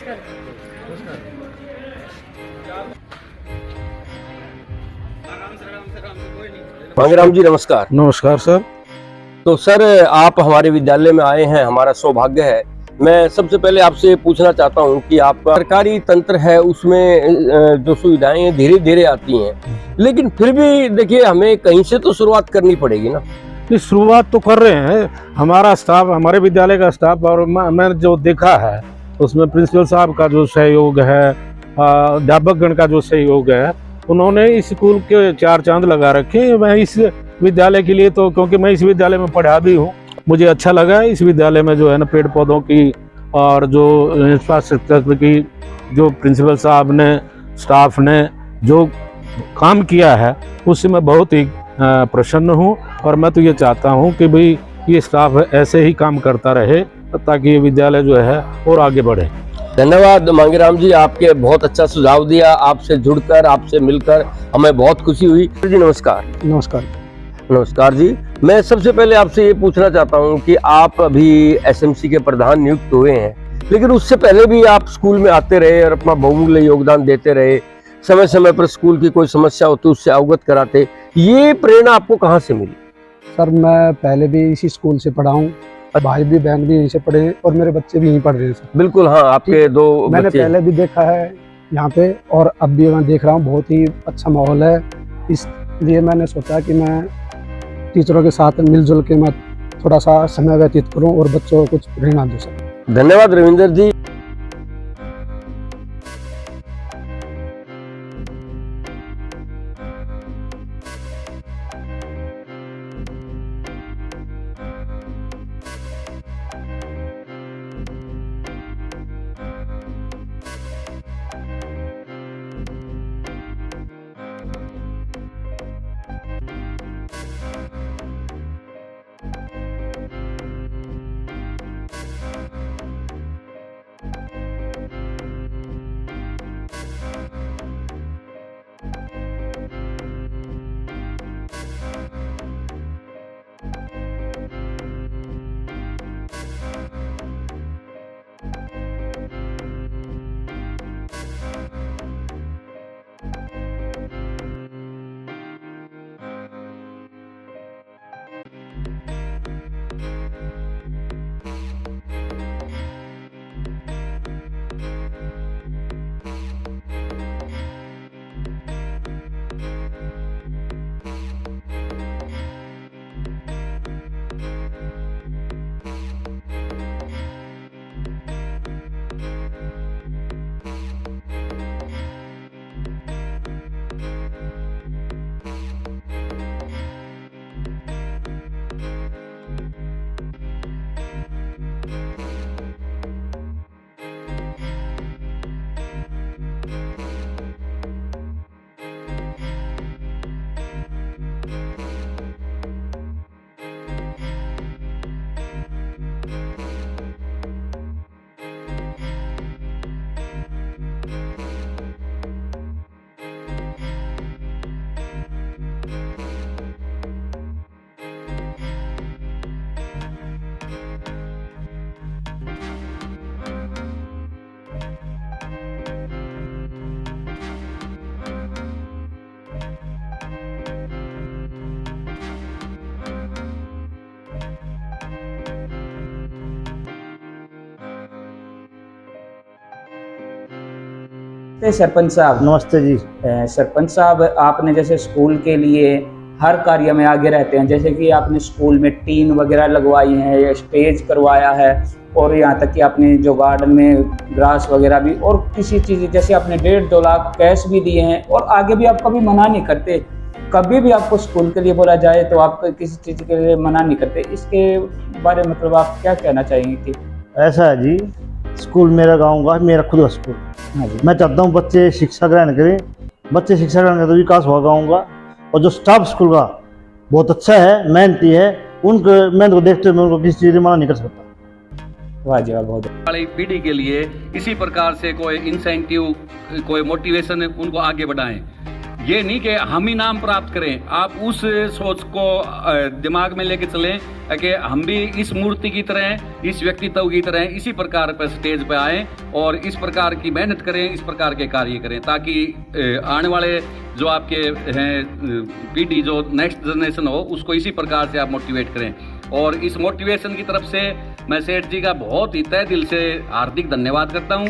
नमस्कार। मांगेराम जी नमस्कार। नमस्कार सर। तो सर आप हमारे विद्यालय में आए हैं, हमारा सौभाग्य है। मैं सबसे पहले आपसे ये पूछना चाहता हूँ कि आपका सरकारी तंत्र है उसमें जो सुविधाएं धीरे धीरे आती हैं, लेकिन फिर भी देखिए हमें कहीं से तो शुरुआत करनी पड़ेगी ना। नहीं, शुरुआत तो कर रहे हैं। हमारा स्टाफ, हमारे विद्यालय का स्टाफ, और मैंने जो देखा है उसमें प्रिंसिपल साहब का जो सहयोग है, अध्यापकगण का जो सहयोग है, उन्होंने इस स्कूल के चार चांद लगा रखे हैं। मैं इस विद्यालय के लिए तो, क्योंकि मैं इस विद्यालय में पढ़ा भी हूँ, मुझे अच्छा लगा है। इस विद्यालय में जो है ना पेड़ पौधों की और जो इंफ्रास्ट्रक्चर की जो प्रिंसिपल साहब ने, स्टाफ ने जो काम किया है उससे मैं बहुत ही प्रसन्न हूँ। और मैं तो ये चाहता हूँ कि भाई ये स्टाफ ऐसे ही काम करता रहे ताकि ये विद्यालय जो है और आगे बढ़े। धन्यवाद मांगेराम जी, आपके बहुत अच्छा सुझाव दिया। आपसे जुड़कर, आपसे मिलकर हमें बहुत खुशी हुई। जी नमस्कार। नमस्कार। नमस्कार जी। मैं सबसे पहले आपसे ये पूछना चाहता हूँ कि आप अभी एसएमसी के प्रधान नियुक्त हुए हैं, लेकिन उससे पहले भी आप स्कूल में आते रहे और अपना बहुमूल्य योगदान देते रहे। समय समय पर स्कूल की कोई समस्या होती उससे अवगत कराते। ये प्रेरणा आपको कहाँ से मिली? सर मैं पहले भी इसी स्कूल से पढ़ा हूँ, भाई भी बहन भी यहीं से पढ़े हैं और मेरे बच्चे भी यहीं पढ़ रहे हैं सर। बिल्कुल हाँ, आपके दो मैंने बच्चे। पहले भी देखा है यहाँ पे और अब भी मैं देख रहा हूँ, बहुत ही अच्छा माहौल है। इसलिए मैंने सोचा कि मैं टीचरों के साथ मिलजुल के मैं थोड़ा सा समय व्यतीत करूँ और बच्चों को कुछ प्रेरणा दूँ सर। धन्यवाद रविंदर जी। सरपंच साहब नमस्ते जी। सरपंच साहब, आपने जैसे स्कूल के लिए हर कार्य में आगे रहते हैं, जैसे कि आपने स्कूल में टीन वगैरह लगवाई है या स्टेज करवाया है, और यहाँ तक कि आपने जो गार्डन में ग्रास वगैरह भी, और किसी चीज़ जैसे आपने 1.5-2 लाख कैश भी दिए हैं, और आगे भी आप कभी मना नहीं करते। कभी भी आपको स्कूल के लिए बोला जाए तो आप किसी चीज़ के लिए मना नहीं करते। इसके बारे में मतलब आप क्या कहना चाहेंगे? कि ऐसा है जी, स्कूल मेरा गाँव का, मेरा खुद का स्कूल। हाँ जी। मैं चाहता हूँ बच्चे शिक्षा ग्रहण करें, बच्चे शिक्षा ग्रहण करें तो विकास होगा गाँव का। और जो स्टाफ स्कूल का बहुत अच्छा है, मेहनती है, उनको मेहनत को देखते हुए मैं उनको किसी चीज़ मना नहीं कर सकता। वाह जी वाह, बहुत वाली पीढ़ी के लिए इसी प्रकार से कोई इंसेंटिव, कोई मोटिवेशन उनको आगे बढ़ाएं। ये नहीं कि हम ही नाम प्राप्त करें, आप उस सोच को दिमाग में लेके चलें कि हम भी इस मूर्ति की तरह, इस व्यक्तित्व की तरह इसी प्रकार पर स्टेज पे आएँ और इस प्रकार की मेहनत करें, इस प्रकार के कार्य करें, ताकि आने वाले जो आपके हैं पीढ़ी, जो नेक्स्ट जनरेशन हो, उसको इसी प्रकार से आप मोटिवेट करें। और इस मोटिवेशन की तरफ से मैं सेठ जी का बहुत ही तहे दिल से हार्दिक धन्यवाद करता हूँ।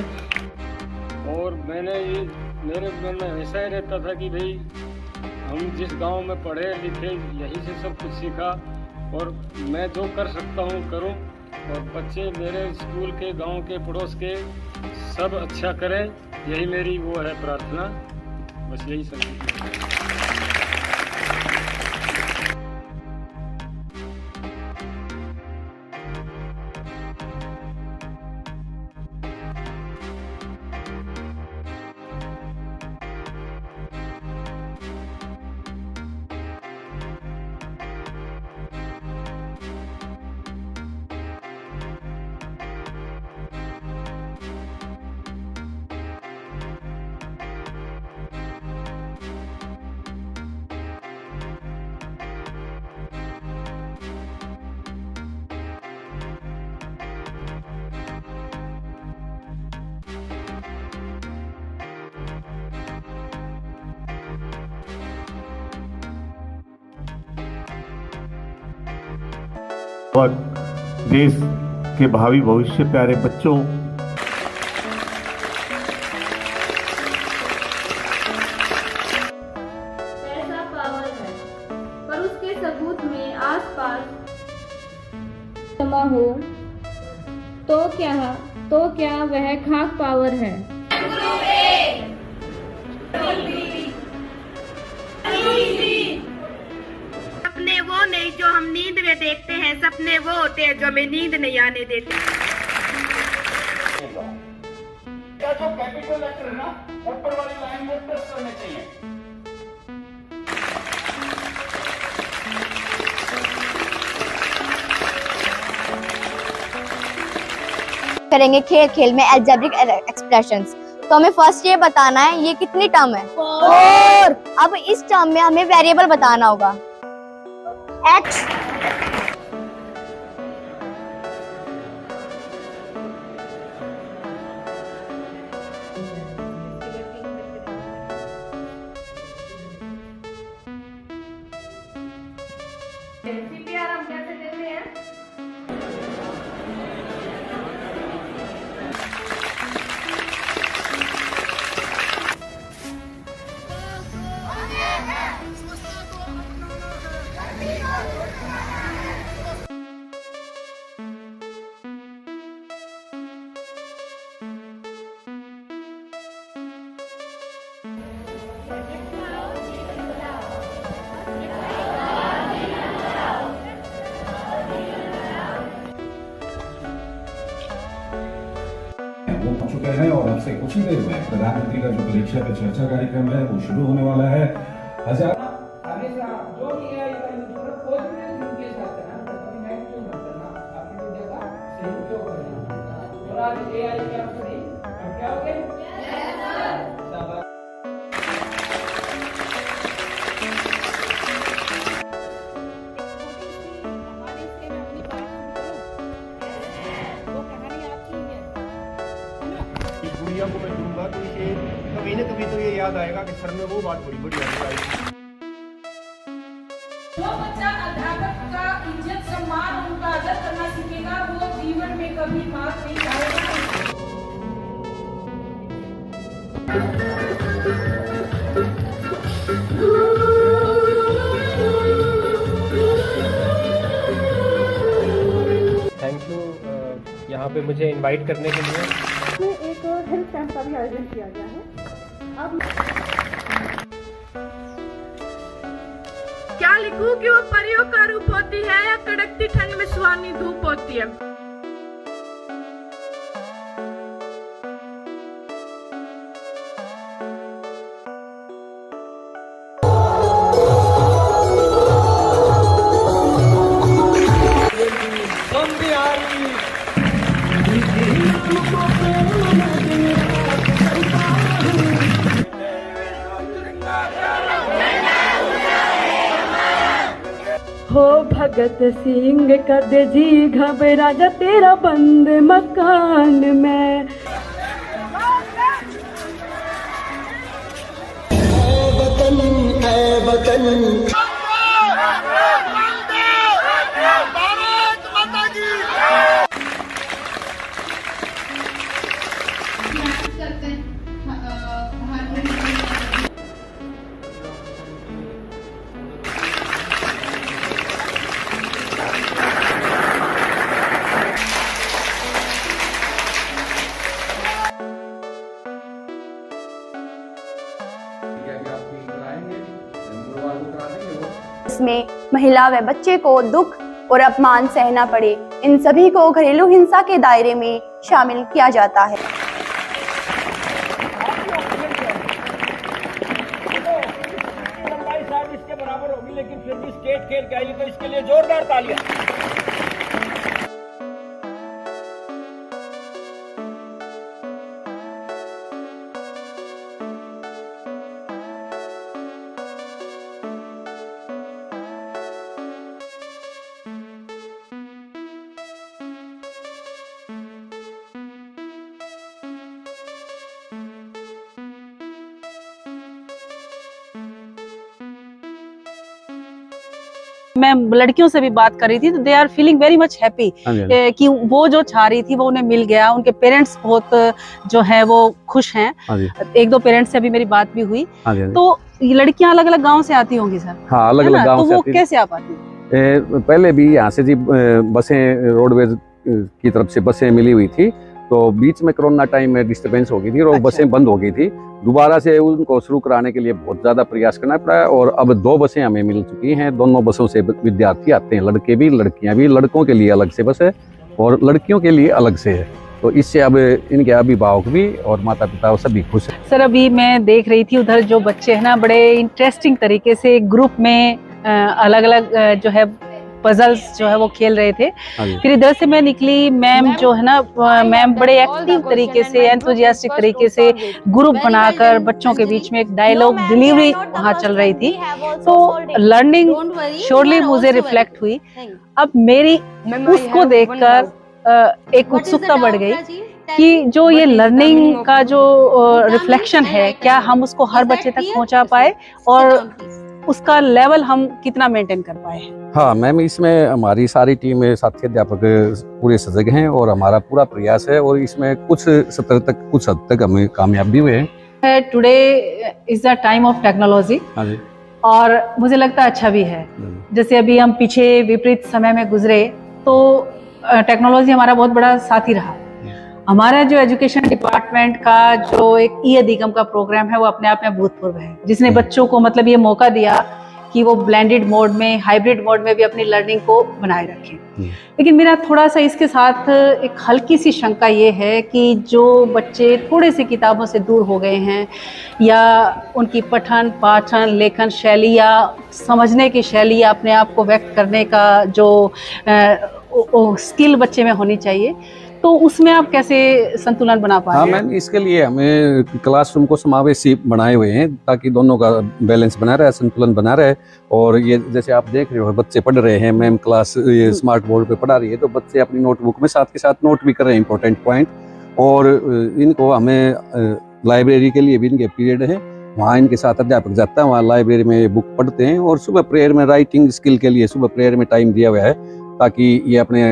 और मेरे मन में हमेशा ही रहता था कि भाई हम जिस गांव में पढ़े लिखे यहीं से सब कुछ सीखा और मैं जो कर सकता हूं करूं, और बच्चे मेरे स्कूल के, गांव के, पड़ोस के सब अच्छा करें, यही मेरी वो है प्रार्थना। बस यही सब। और देश के भावी भविष्य प्यारे बच्चों, ऐसा पावर है, पर उसके सबूत में आसपास जमा हो तो क्या वह खाक पावर है। सपने वो नहीं जो हम नींद में देखते हैं, सपने वो होते हैं जो हमें नींद नहीं आने देते। क्या जो कैपिटल लेटर है ना, ऊपर वाली लाइन में प्रेस करने चाहिए। करेंगे खेल खेल में अलजेब्रिक एक्सप्रेशंस। तो हमें फर्स्ट ये बताना है ये कितनी टर्म है, 4। अब इस टर्म में हमें वेरिएबल बताना होगा x। हम कैसे देते हैं? वो पहुंच चुके हैं और आपसे कुछ ही देर में प्रधानमंत्री का जो परीक्षा पे चर्चा कार्यक्रम है वो शुरू होने वाला है। हजार हमेशा जो भी AI का यूज करो, पॉजिटिव यूज के साथ करना, कभी नेगेटिव मत करना, अपनी विद्या का सही उपयोग करना। और आज AI के आप सही हम क्या हो गए? शाबाश। गुड़िया को मैं दूंगा तो इसे कभी न कभी तो ये याद आएगा कि सर में वो बात बड़ी बड़ी याद आई। जो बच्चा अध्यापक का इज्जत सम्मान और उनका आदर करना सीखेगा, वो जीवन में कभी मात नहीं खाएगा। थैंक यू यहाँ पे मुझे इनवाइट करने के लिए। एक हेल्थ कैंप का भी आयोजन किया गया है। अब क्या लिखूं कि वो परियों का रूप होती है या कड़कती ठंड में सुहानी धूप होती है। बिहारी हो भगत सिंह कद जी घबरा जा तेरा बंद मकान में। इसमें महिला व बच्चे को दुख और अपमान सहना पड़े, इन सभी को घरेलू हिंसा के दायरे में शामिल किया जाता है। इसके बराबर होगी, लेकिन फिर भी स्टेट खेल के आई, तो इसके लिए जोरदार तालियां। मैं लड़कियों से भी बात कर रही थी तो they are feeling very much happy कि वो जो चाह रही थी वो उन्हें मिल गया। उनके पेरेंट्स बहुत जो है वो खुश हैं। एक दो पेरेंट्स से अभी मेरी बात भी हुई। तो ये लड़कियां अलग अलग गांव से आती होंगी सर? हाँ, अलग अलग गांव से आती। तो वो कैसे आ पाती? पहले भी यहाँ से जी बसें रोडवेज की तरफ से बसें मिली हुई थी, तो बीच में कोरोना टाइम में डिस्टर्बेंस हो गई थी और बसें बंद हो गई थी। दोबारा से उनको शुरू कराने के लिए बहुत ज़्यादा प्रयास करना पड़ा है और अब 2 बसें हमें मिल चुकी हैं। दोनों बसों से विद्यार्थी आते हैं, लड़के भी लड़कियां भी। लड़कों के लिए अलग से बस है और लड़कियों के लिए अलग से है। तो इससे अब इनके अभिभावक भी और माता पिता सभी खुश हैं। सर अभी मैं देख रही थी उधर जो बच्चे हैं ना, बड़े इंटरेस्टिंग तरीके से ग्रुप में अलग अलग जो है पजल्स जो है वो खेल रहे थे। फिर इधर से मैं निकली, मैम जो है ना, मैम बड़े एक्टिव तरीके से, एंथुजियास्टिक तरीके से ग्रुप बनाकर बच्चों के बीच में एक डायलॉग डिलीवरी वहाँ चल रही थी। तो लर्निंग श्योरली मुझे रिफ्लेक्ट हुई। अब मेरी उसको देखकर एक उत्सुकता बढ़ गई कि जो ये लर्निंग का जो रिफ्लेक्शन है, क्या हम उसको हर बच्चे तक पहुँचा पाए और उसका लेवल हम कितना मेंटेन कर पाए। हाँ मैम, इसमें हमारी सारी टीम साथी अध्यापक पूरे सजग हैं और हमारा पूरा प्रयास है और इसमें कुछ सत्र तक कुछ हद तक हमें कामयाब भी हुए हैं। Today is the time of technology और मुझे लगता है अच्छा भी है। जैसे अभी हम पीछे विपरीत समय में गुजरे तो टेक्नोलॉजी हमारा बहुत बड़ा साथी रहा। हमारा जो एजुकेशन डिपार्टमेंट का जो एक ई अधिगम का प्रोग्राम है वो अपने आप में भूतपूर्व है, जिसने बच्चों को मतलब ये मौका दिया कि वो ब्लेंडेड मोड में, हाइब्रिड मोड में भी अपनी लर्निंग को बनाए रखें। लेकिन मेरा थोड़ा सा इसके साथ एक हल्की सी शंका ये है कि जो बच्चे थोड़े से किताबों से दूर हो गए हैं या उनकी पठन पाठन लेखन शैली या समझने की शैली या अपने आप को व्यक्त करने का जो स्किल बच्चे में होनी चाहिए, तो उसमें आप कैसे संतुलन बना पाए? हाँ मैम, इसके लिए हमें क्लासरूम को समावेशी बनाए हुए हैं ताकि दोनों का बैलेंस बना रहे, संतुलन बना रहे। और ये जैसे आप देख रहे हो बच्चे पढ़ रहे हैं, मैम क्लास ये स्मार्ट बोर्ड पे पढ़ा रही है, तो बच्चे अपनी नोटबुक में साथ के साथ नोट भी कर रहे हैं इंपॉर्टेंट पॉइंट। और इनको हमें लाइब्रेरी के लिए भी इनके पीरियड है, वहाँ इनके साथ अध्यापक जाता है, वहाँ लाइब्रेरी में बुक पढ़ते हैं। और सुबह प्रेयर में राइटिंग स्किल के लिए सुबह प्रेयर में टाइम दिया हुआ है ताकि ये अपने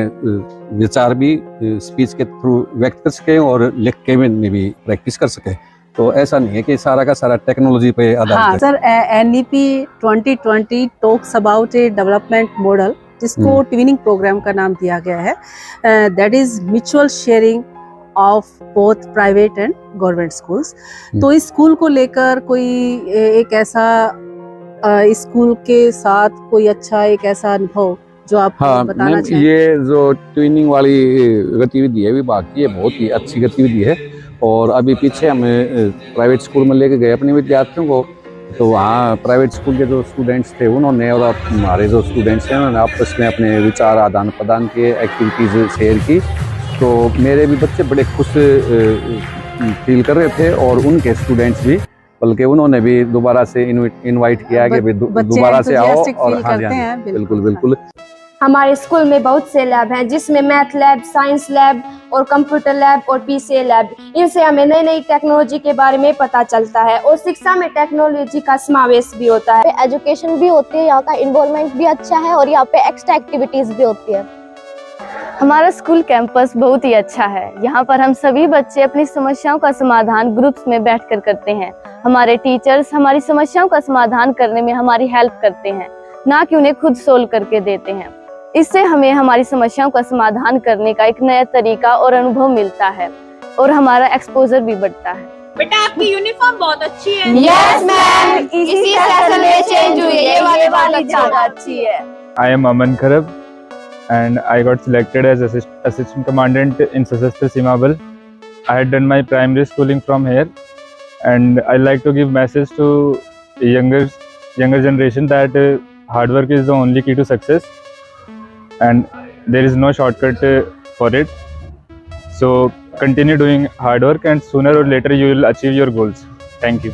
विचार भी स्पीच के थ्रू व्यक्त कर सके और लिख के में भी प्रैक्टिस कर सके। तो ऐसा नहीं है कि सारा का सारा टेक्नोलॉजी पे आधारित है। हाँ sir, NEP 2020 talks about A development model, जिसको ट्विनिंग प्रोग्राम का नाम दिया गया है। That is mutual sharing of both private and government schools. तो इस स्कूल को लेकर कोई एक ऐसा स्कूल के साथ कोई अच्छा एक ऐसा अनुभव जो आप बताना चाहें? ये जो ट्विनिंग वाली गतिविधि है विभाग की, ये बहुत ही अच्छी गतिविधि है। और अभी पीछे हमें प्राइवेट स्कूल में लेके गए अपने विद्यार्थियों को, तो वहाँ प्राइवेट स्कूल के जो स्टूडेंट्स थे उन्होंने और हमारे जो स्टूडेंट्स हैं उन्होंने आपस में अपने विचार आदान प्रदान किए, एक्टिविटीज़ शेयर की। तो मेरे भी बच्चे बड़े खुश फील कर रहे थे और उनके स्टूडेंट्स भी। बल्कि उन्होंने भी दोबारा से इनवाइट किया है कि भाई दोबारा से आओ। और हाँ जी, बिल्कुल बिल्कुल। हमारे स्कूल में बहुत से लैब हैं, जिसमें मैथ लैब, साइंस लैब और कंप्यूटर लैब और पीसीए लैब। इनसे हमें नई नई टेक्नोलॉजी के बारे में पता चलता है और शिक्षा में टेक्नोलॉजी का समावेश भी होता है। एजुकेशन भी होती है, यहाँ का इन्वायरमेंट भी अच्छा है और यहाँ पे एक्स्ट्रा एक्टिविटीज भी होती है। हमारा स्कूल कैंपस बहुत ही अच्छा है। यहाँ पर हम सभी बच्चे अपनी समस्याओं का समाधान ग्रुप्स में बैठकर करते हैं। हमारे टीचर्स हमारी समस्याओं का समाधान करने में हमारी हेल्प करते हैं, ना कि उन्हें खुद सोल्व करके देते हैं। इससे हमें हमारी समस्याओं का समाधान करने का एक नया तरीका और अनुभव मिलता है और हमारा एक्सपोजर भी बढ़ता है। बेटा आपकी यूनिफॉर्म बहुत अच्छी है। यस मैम, इसी सेशन में चेंज हुई है, ये वाली ज्यादा अच्छी है। आई एम अमन खरब and I got selected as assistant commandant in Sashastra Simabal. I had done my primary schooling from here, and I like to give message to younger generation that hard work is the only key to success, and there is no shortcut for it. So continue doing hard work, and sooner or later you will achieve your goals. Thank you.